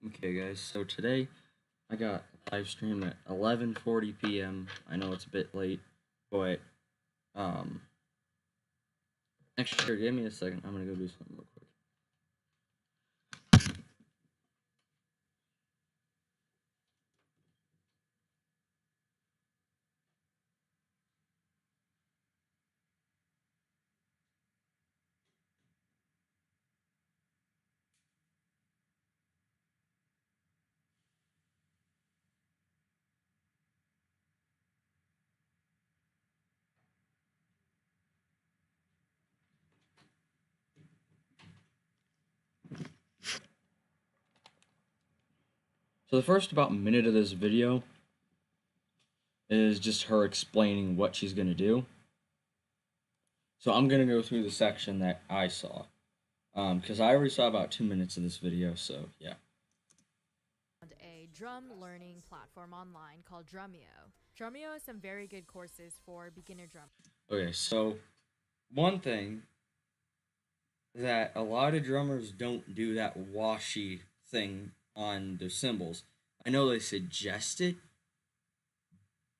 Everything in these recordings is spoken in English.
Okay, guys. So today I got a live stream at 11:40 p.m. I know it's a bit late, but um, actually, give me a second. I'm gonna go do something real quick. So the first about minute of this video is just her explaining what she's gonna do. So I'm gonna go through the section that I saw, because I already saw about 2 minutes of this video. So yeah. A drum learning platform online called Drumeo. Drumeo has some very good courses for beginner drum. Okay, so one thing that a lot of drummers don't do that washy thing on their cymbals. I know they suggest it,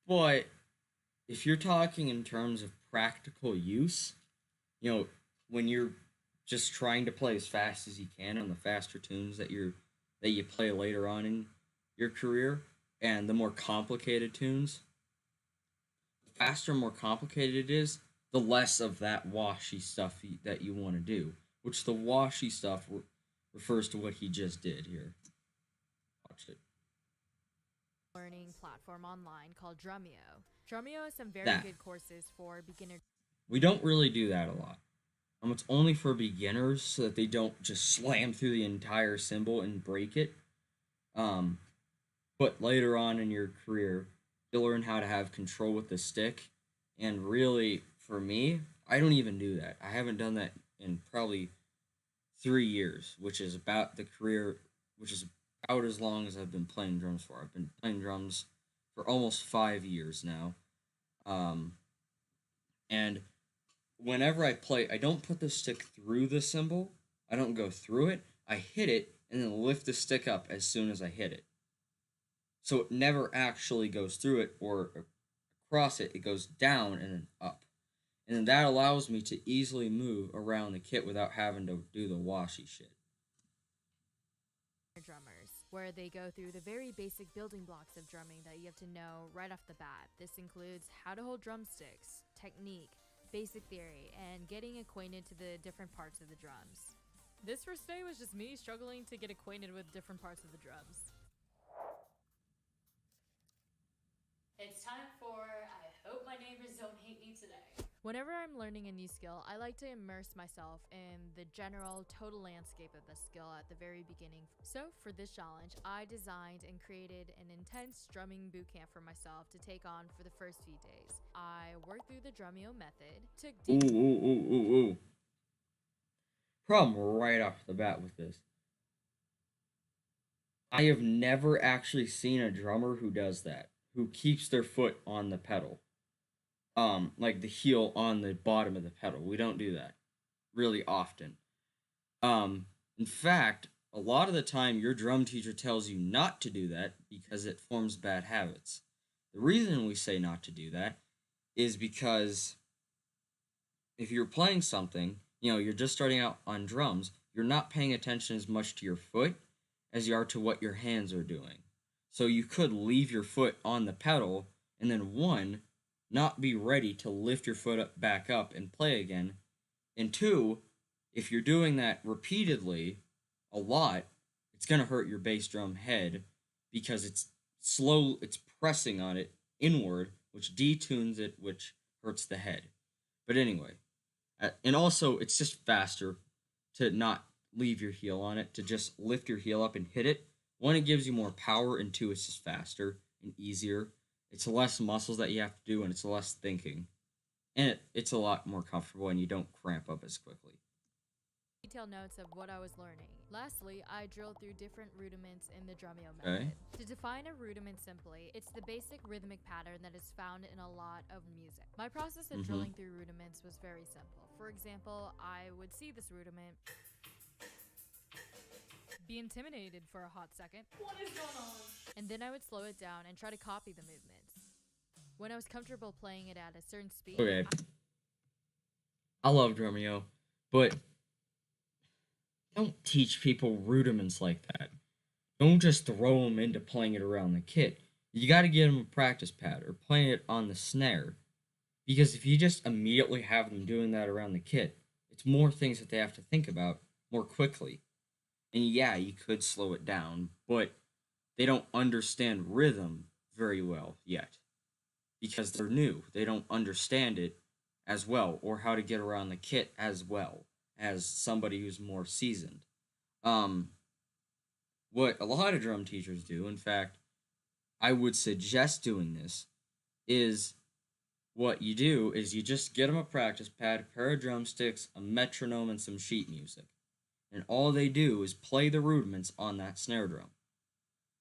but if you're talking in terms of practical use, when you're just trying to play as fast as you can on the faster tunes that you play later on in your career, and the more complicated tunes, the faster and more complicated it is, the less of that washy stuff that you want to do. Which the washy stuff refers to what he just did here. Watch it. Learning platform online called Drumeo. Drumeo has some very That. good courses for beginner. We don't really do that a lot. It's only for beginners so that they don't just slam through the entire cymbal and break it. But later on in your career, you'll learn how to have control with the stick. And really, for me, I don't even do that. I haven't done that in probably 3 years, which is about the career, which is about as long as I've been playing drums for. I've been playing drums for almost 5 years now. And whenever I play, I don't put the stick through the cymbal. I don't go through it. I hit it and then lift the stick up as soon as I hit it. So it never actually goes through it or across it. It goes down and then up. And then that allows me to easily move around the kit without having to do the washy shit. Drummers, where they go through the very basic building blocks of drumming that you have to know right off the bat. This includes how to hold drumsticks, technique, basic theory, and getting acquainted to the different parts of the drums. This first day was just me struggling to get acquainted with different parts of the drums. It's time for I hope my neighbors don't hate me today. Whenever I'm learning a new skill, I like to immerse myself in the general total landscape of the skill at the very beginning. So for this challenge, I designed and created an intense drumming bootcamp for myself to take on for the first few days. I worked through the Drumeo method, took deep. Ooh. Problem right off the bat with this. I have never actually seen a drummer who does that, who keeps their foot on the pedal. Like the heel on the bottom of the pedal. We don't do that really often. In fact, a lot of the time your drum teacher tells you not to do that because it forms bad habits. The reason we say not to do that is because if you're playing something, you're just starting out on drums, you're not paying attention as much to your foot as you are to what your hands are doing. So you could leave your foot on the pedal and then not be ready to lift your foot back up and play again. And two, if you're doing that repeatedly a lot, it's going to hurt your bass drum head because it's pressing on it inward, which detunes it, which hurts the head. But anyway, and also it's just faster to not leave your heel on it, to just lift your heel up and hit it. One, it gives you more power, and two, it's just faster and easier. It's less muscles that you have to do, and it's less thinking. And it's a lot more comfortable, and you don't cramp up as quickly. Detailed notes of what I was learning. Lastly, I drilled through different rudiments in the Drumeo method. To define a rudiment simply, it's the basic rhythmic pattern that is found in a lot of music. My process of drilling through rudiments was very simple. For example, I would see this rudiment, be intimidated for a hot second. What is going on? And then I would slow it down and try to copy the movements. When I was comfortable playing it at a certain speed. Okay. I love Drumeo, but don't teach people rudiments like that. Don't just throw them into playing it around the kit. You got to give them a practice pad or play it on the snare. Because if you just immediately have them doing that around the kit, it's more things that they have to think about more quickly. And yeah, you could slow it down, but they don't understand rhythm very well yet because they're new. They don't understand it as well or how to get around the kit as well as somebody who's more seasoned. Um, what a lot of drum teachers do, in fact, I would suggest doing this, is what you do is you just get them a practice pad, a pair of drumsticks, a metronome, and some sheet music. And all they do is play the rudiments on that snare drum.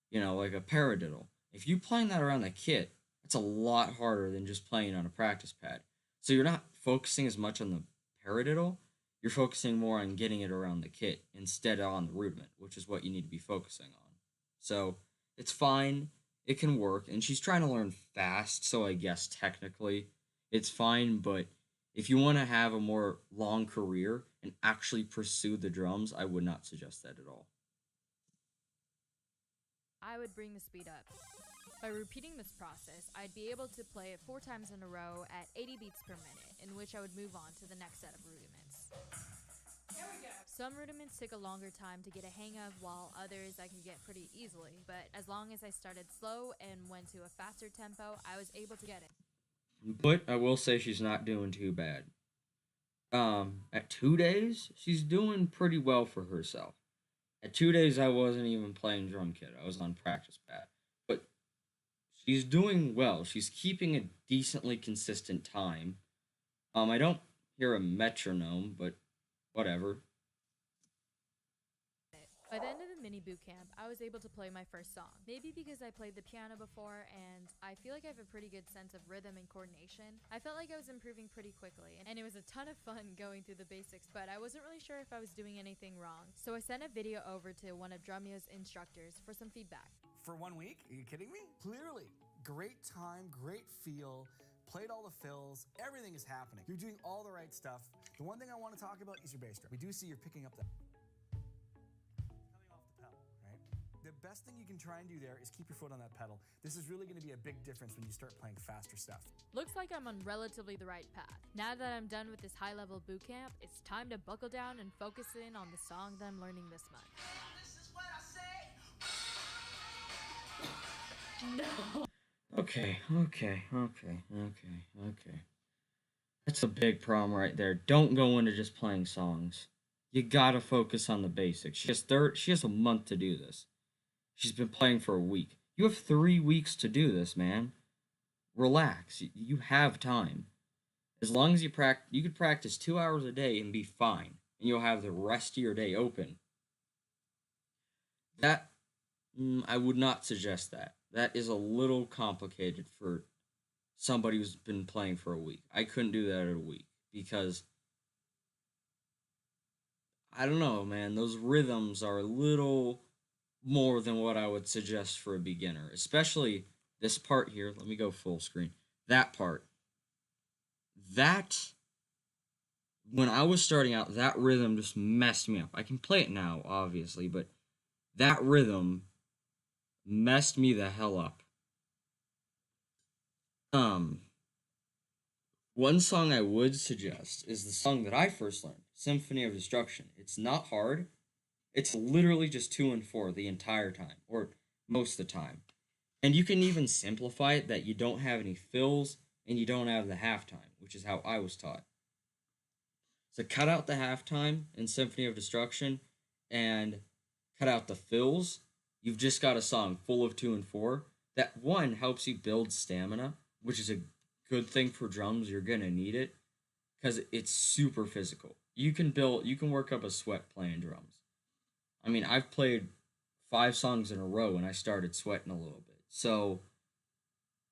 You know, like a paradiddle. If you playing that around the kit, it's a lot harder than just playing on a practice pad. So you're not focusing as much on the paradiddle, you're focusing more on getting it around the kit instead of on the rudiment, which is what you need to be focusing on. So it's fine, it can work, and she's trying to learn fast, so I guess technically it's fine, but if you want to have a more long career and actually pursue the drums, I would not suggest that at all. I would bring the speed up. By repeating this process, I'd be able to play it 4 times in a row at 80 beats per minute, in which I would move on to the next set of rudiments. Here we go. Some rudiments took a longer time to get a hang of, while others I could get pretty easily, but as long as I started slow and went to a faster tempo, I was able to get it. But I will say she's not doing too bad. At 2 days, she's doing pretty well for herself. At 2 days, I wasn't even playing drum kit. I was on practice pad. But she's doing well. She's keeping a decently consistent time. I don't hear a metronome, but whatever. By the end of the mini boot camp, I was able to play my first song. Maybe because I played the piano before and I feel like I have a pretty good sense of rhythm and coordination. I felt like I was improving pretty quickly and it was a ton of fun going through the basics, but I wasn't really sure if I was doing anything wrong. So I sent a video over to one of Drumeo's instructors for some feedback. For 1 week? Are you kidding me? Clearly. Great time, great feel, played all the fills, everything is happening. You're doing all the right stuff. The one thing I want to talk about is your bass drum. We do see you're picking up the The best thing you can try and do there is keep your foot on that pedal. This is really going to be a big difference when you start playing faster stuff. Looks like I'm on relatively the right path. Now that I'm done with this high-level boot camp, it's time to buckle down and focus in on the song that I'm learning this month. This is what I say. No. Okay. That's a big problem right there. Don't go into just playing songs. You gotta focus on the basics. She has a month to do this. She's been playing for a week. You have 3 weeks to do this, man. Relax. You have time. As long as you could practice 2 hours a day and be fine, and you'll have the rest of your day open. That I would not suggest that. That is a little complicated for somebody who's been playing for a week. I couldn't do that in a week because I don't know, man. Those rhythms are a little more than what I would suggest for a beginner, especially this part here. Let me go full screen. That part. That, when I was starting out, that rhythm just messed me up. I can play it now, obviously, but that rhythm messed me the hell up. One song I would suggest is the song that I first learned, Symphony of Destruction. It's not hard. It's literally just 2 and 4 the entire time, or most of the time. And you can even simplify it that you don't have any fills and you don't have the halftime, which is how I was taught. So cut out the halftime in Symphony of Destruction and cut out the fills. You've just got a song full of 2 and 4. That one helps you build stamina, which is a good thing for drums. You're going to need it because it's super physical. You can work up a sweat playing drums. I mean, I've played 5 songs in a row and I started sweating a little bit. So,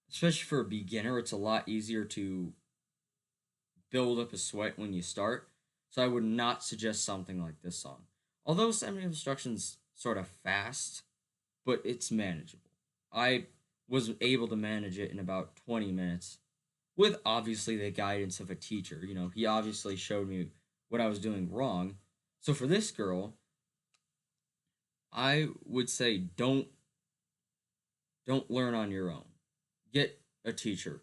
especially for a beginner, it's a lot easier to build up a sweat when you start. So I would not suggest something like this song. Although Symphony of Destruction's sort of fast, but it's manageable. I was able to manage it in about 20 minutes with obviously the guidance of a teacher. You know, he obviously showed me what I was doing wrong. So for this girl, I would say don't learn on your own. Get a teacher.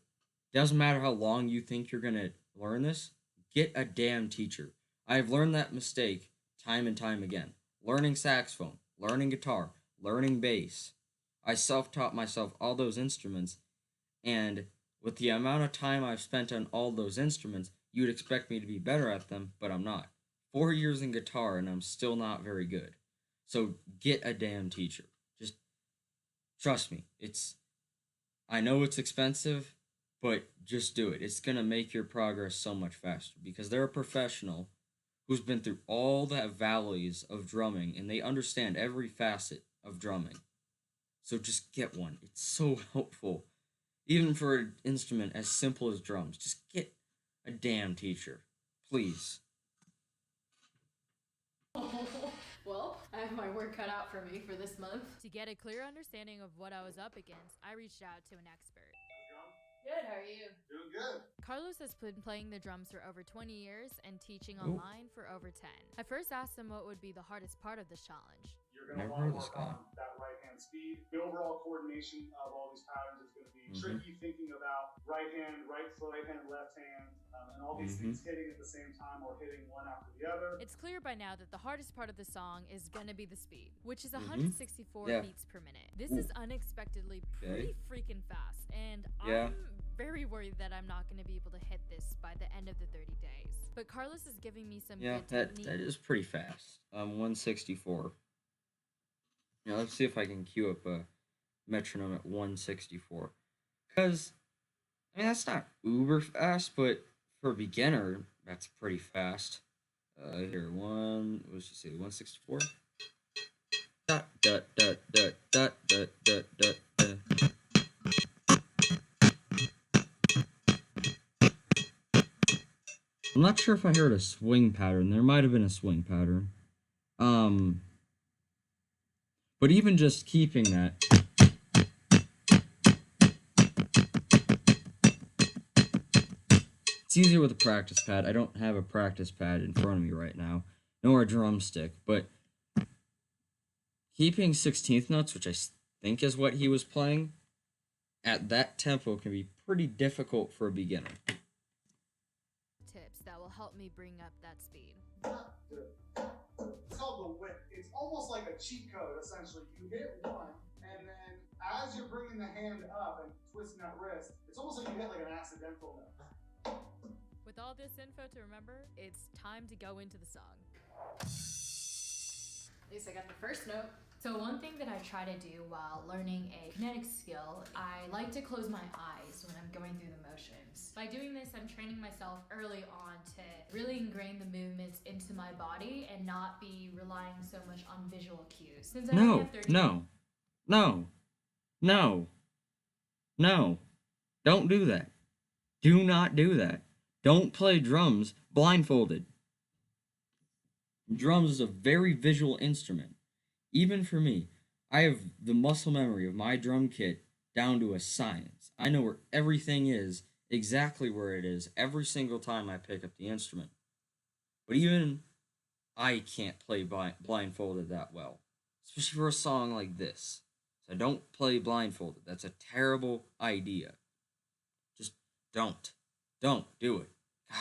Doesn't matter how long you think you're going to learn this, get a damn teacher. I've learned that mistake time and time again. Learning saxophone, learning guitar, learning bass. I self taught myself all those instruments, and with the amount of time I've spent on all those instruments, you'd expect me to be better at them, but I'm not. 4 years in guitar, and I'm still not very good. So get a damn teacher. Just trust me. I know it's expensive, but just do it. It's gonna make your progress so much faster because they're a professional who's been through all the valleys of drumming and they understand every facet of drumming. So just get one. It's so helpful. Even for an instrument as simple as drums, just get a damn teacher. Please. Well, I have my work cut out for me for this month. To get a clear understanding of what I was up against, I reached out to an expert. Good, how are you? Doing good. Carlos has been playing the drums for over 20 years and teaching online for over 10. I first asked him what would be the hardest part of this challenge. You're going to Never want heard to this work guy. on that right hand speed. The overall coordination of all these patterns is going to be tricky, thinking about right hand, right foot, right hand, left hand, and all these things hitting at the same time or hitting one after the other. It's clear by now that the hardest part of the song is gonna be the speed, which is 164 Yeah. beats per minute. This is unexpectedly pretty freaking fast, and Yeah. I'm very worried that I'm not gonna be able to hit this by the end of the 30 days. But Carlos is giving me some Yeah, good that technique. is pretty fast. 164. Now let's see if I can cue up a metronome at 164. Because I mean that's not uber fast, but for a beginner, that's pretty fast. Here, let's just say 164. Dot dot dot dot dot dot dot dot dot. I'm not sure if I heard a swing pattern. There might have been a swing pattern. But even just keeping that. It's easier with a practice pad. I don't have a practice pad in front of me right now, nor a drumstick, but keeping 16th notes, which I think is what he was playing, at that tempo can be pretty difficult for a beginner. Tips that will help me bring up that speed. It's called the whip. It's almost like a cheat code, essentially. You hit one, and then as you're bringing the hand up and twisting that wrist, it's almost like you hit like an accidental note. With all this info to remember, it's time to go into the song. At least I got the first note. So one thing that I try to do while learning a kinetic skill, I like to close my eyes when I'm going through the motions. By doing this, I'm training myself early on to really ingrain the movements into my body and not be relying so much on visual cues. Since I only have 30 No. Don't do that. Do not do that. Don't play drums blindfolded. Drums is a very visual instrument. Even for me, I have the muscle memory of my drum kit down to a science. I know where everything is, exactly where it is, every single time I pick up the instrument. But even I can't play blindfolded that well, especially for a song like this. So don't play blindfolded. That's a terrible idea. Just don't do it. God,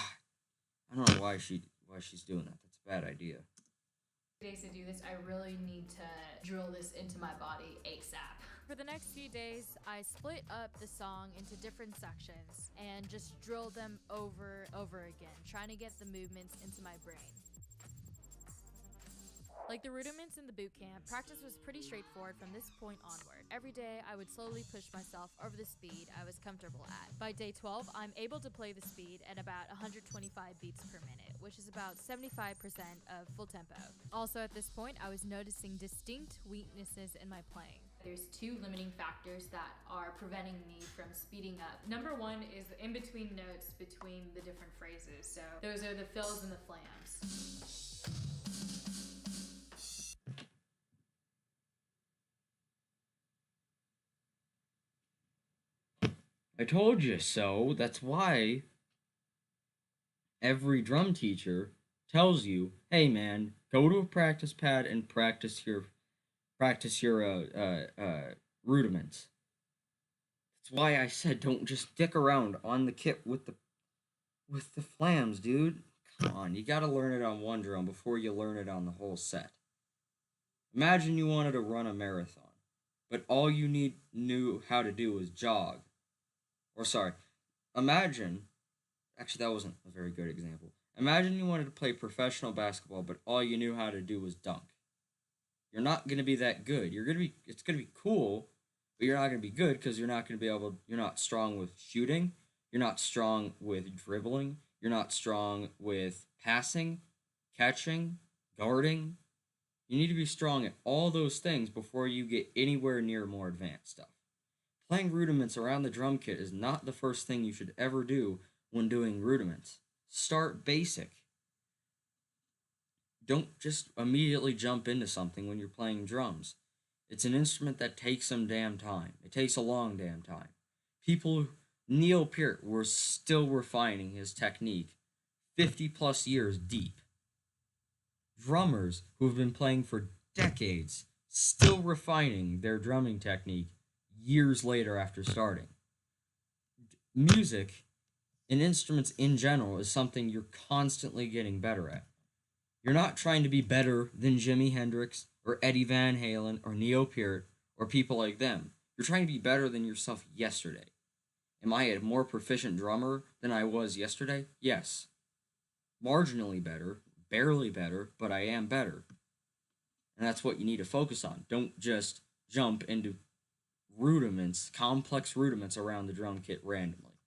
I don't know why she's doing that. That's a bad idea. Days to do this, I really need to drill this into my body ASAP. For the next few days, I split up the song into different sections and just drill them over again, trying to get the movements into my brain. Like the rudiments in the boot camp, practice was pretty straightforward from this point onward. Every day, I would slowly push myself over the speed I was comfortable at. By day 12, I'm able to play the speed at about 125 beats per minute, which is about 75% of full tempo. Also at this point, I was noticing distinct weaknesses in my playing. There's two limiting factors that are preventing me from speeding up. Number one is the in-between notes between the different phrases. So those are the fills and the flams. I told you so. That's why every drum teacher tells you, "Hey man, go to a practice pad and practice your rudiments." That's why I said don't just dick around on the kit with the flams, dude. Come on, you gotta learn it on one drum before you learn it on the whole set. Imagine you wanted to run a marathon, but all you knew how to do was jog. Or sorry, imagine actually that wasn't a very good example. Imagine you wanted to play professional basketball, but all you knew how to do was dunk. You're not gonna be that good. It's gonna be cool, but you're not gonna be good because you're not strong with shooting, you're not strong with dribbling, you're not strong with passing, catching, guarding. You need to be strong at all those things before you get anywhere near more advanced stuff. Playing rudiments around the drum kit is not the first thing you should ever do when doing rudiments. Start basic. Don't just immediately jump into something when you're playing drums. It's an instrument that takes some damn time. It takes a long damn time. People, Neil Peart was still refining his technique 50 plus years deep. Drummers who have been playing for decades still refining their drumming technique years later after starting. Music and instruments in general is something you're constantly getting better at. You're not trying to be better than Jimi Hendrix or Eddie Van Halen or Neil Peart or people like them. You're trying to be better than yourself yesterday. Am I a more proficient drummer than I was yesterday? Yes. Marginally better, barely better, but I am better. And that's what you need to focus on. Don't just jump into rudiments, complex rudiments around the drum kit randomly.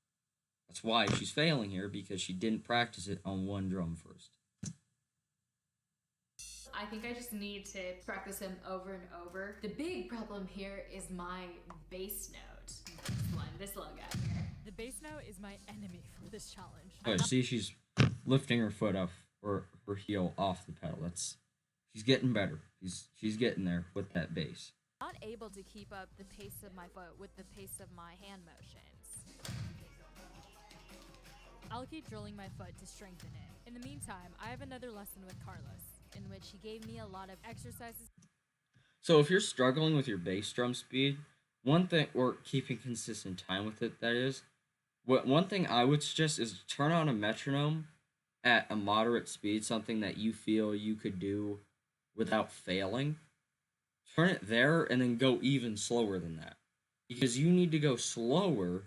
That's why she's failing here because she didn't practice it on one drum first. I think I just need to practice them over and over. The big problem here is my bass note. This little guy here. The bass note is my enemy for this challenge. But see, she's lifting her foot off or her heel off the pedal. She's getting better. She's getting there with that bass. Not able to keep up the pace of my foot with the pace of my hand motions. I'll keep drilling my foot to strengthen it. In the meantime, I have another lesson with Carlos, in which he gave me a lot of exercises. So if you're struggling with your bass drum speed, one thing, or keeping consistent time with it, that is, one thing I would suggest is turn on a metronome at a moderate speed, something that you feel you could do without failing. Turn it there and then go even slower than that. Because you need to go slower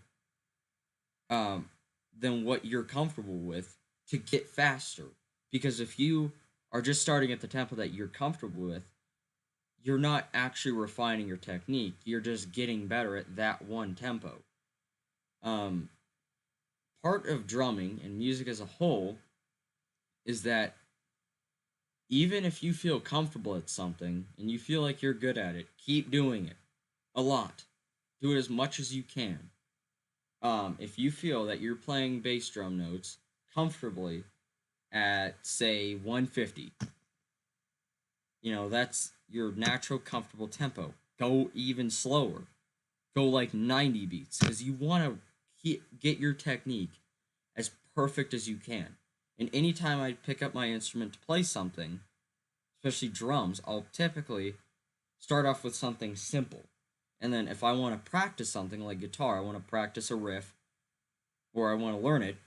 than what you're comfortable with to get faster. Because if you are just starting at the tempo that you're comfortable with, you're not actually refining your technique. You're just getting better at that one tempo. Part of drumming and music as a whole is that even if you feel comfortable at something and you feel like you're good at it, keep doing it a lot. Do it as much as you can. If you feel that you're playing bass drum notes comfortably at, say, 150, that's your natural comfortable tempo. Go even slower. Go like 90 beats because you want to get your technique as perfect as you can. And anytime I pick up my instrument to play something, especially drums, I'll typically start off with something simple. And then if I want to practice something like guitar, I want to practice a riff, or I want to learn it,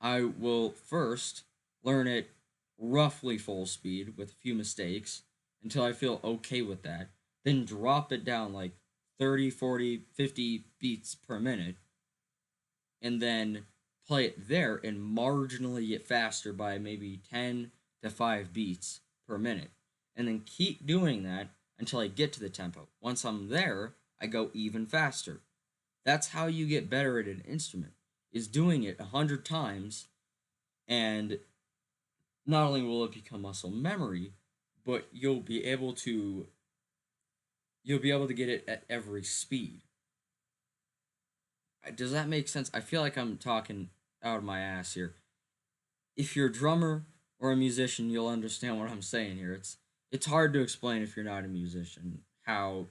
I will first learn it roughly full speed with a few mistakes until I feel okay with that. Then drop it down like 30, 40, 50 beats per minute. And then play it there and marginally get faster by maybe 10 to 5 beats per minute. And then keep doing that until I get to the tempo. Once I'm there, I go even faster. That's how you get better at an instrument, is doing it 100 times, and not only will it become muscle memory, but you'll be able to get it at every speed. Does that make sense? I feel like I'm talking out of my ass here. If you're a drummer or a musician, you'll understand what I'm saying here. It's hard to explain if you're not a musician how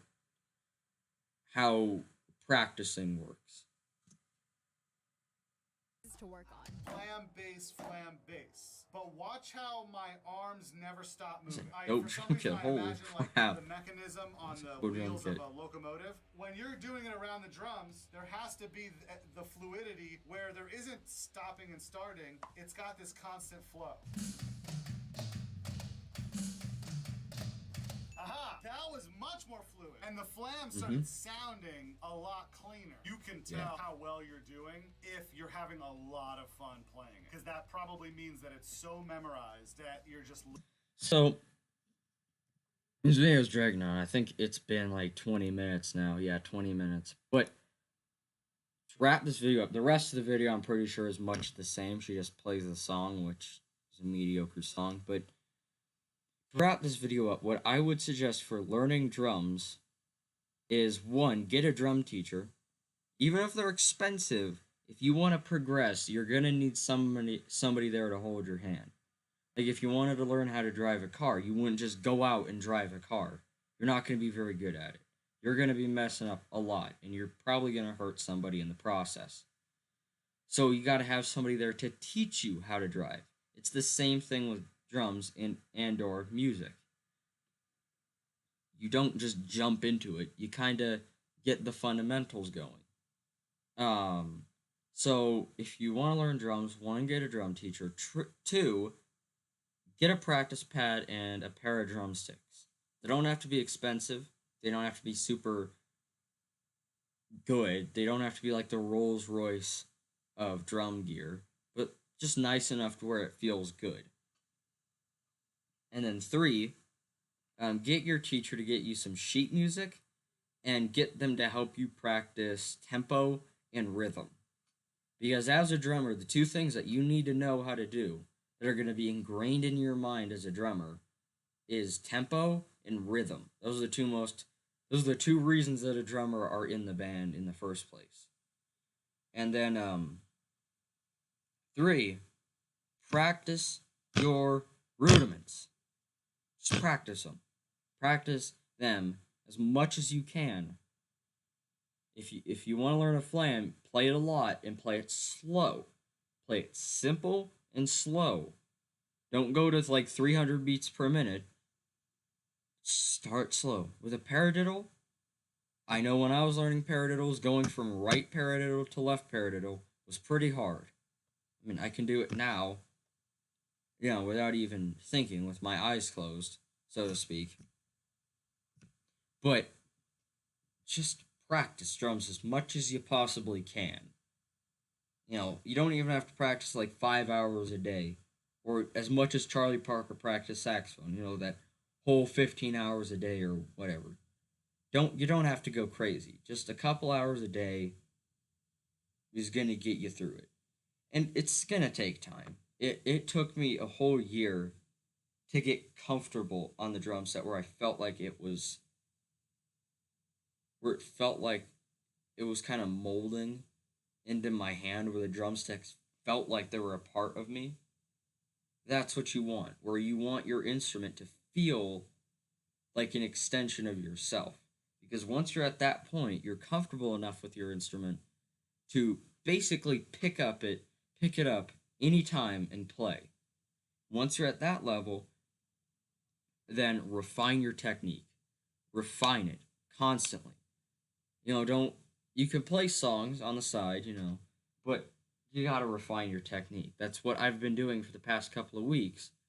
practicing works. to work on. Flam bass. But watch how my arms never stop moving. Dope For some drum reason, kit. I Holy imagine like crap. the mechanism on the Cool drum wheels of kit. a locomotive. When you're doing it around the drums, there has to be the fluidity where there isn't stopping and starting. It's got this constant flow. Aha! That was much more fluid. And the flam started sounding a lot cleaner. You can tell how well you're doing if you're having a lot of fun playing it. Because that probably means that it's so memorized that you're just... So, this video's dragging on. I think it's been like 20 minutes now. Yeah, 20 minutes. But to wrap this video up, the rest of the video I'm pretty sure is much the same. She just plays the song, which is a mediocre song. But to wrap this video up, what I would suggest for learning drums is, one, get a drum teacher. Even if they're expensive, if you want to progress, you're going to need somebody there to hold your hand. Like, if you wanted to learn how to drive a car, you wouldn't just go out and drive a car. You're not going to be very good at it. You're going to be messing up a lot, and you're probably going to hurt somebody in the process. So you got to have somebody there to teach you how to drive. It's the same thing with drums and or music. You don't just jump into it. You kind of get the fundamentals going. So if you want to learn drums, one, get a drum teacher. Two, get a practice pad and a pair of drumsticks. They don't have to be expensive. They don't have to be super good. They don't have to be like the Rolls Royce of drum gear, but just nice enough to where it feels good. And then three, get your teacher to get you some sheet music and get them to help you practice tempo and rhythm. Because as a drummer, the two things that you need to know how to do that are going to be ingrained in your mind as a drummer is tempo and rhythm. Those are the two reasons that a drummer are in the band in the first place. And then three, practice your rudiments. Just practice them. Practice them as much as you can. If you want to learn a flam, play it a lot and play it slow. Play it simple and slow. Don't go to like 300 beats per minute. Start slow. With a paradiddle, I know when I was learning paradiddles, going from right paradiddle to left paradiddle was pretty hard. I mean, I can do it now, without even thinking, with my eyes closed, so to speak. But just practice drums as much as you possibly can. You don't even have to practice like 5 hours a day, or as much as Charlie Parker practiced saxophone, that whole 15 hours a day or whatever. You don't have to go crazy. Just a couple hours a day is going to get you through it. And it's going to take time. It took me a whole year to get comfortable on the drum set where it felt like it was kind of molding into my hand, where the drumsticks felt like they were a part of me. That's what you want, where you want your instrument to feel like an extension of yourself. Because once you're at that point, you're comfortable enough with your instrument to basically pick it up anytime and play. Once you're at that level, then refine your technique. Refine it constantly. You can play songs on the side, but you gotta refine your technique. That's what I've been doing for the past couple of weeks,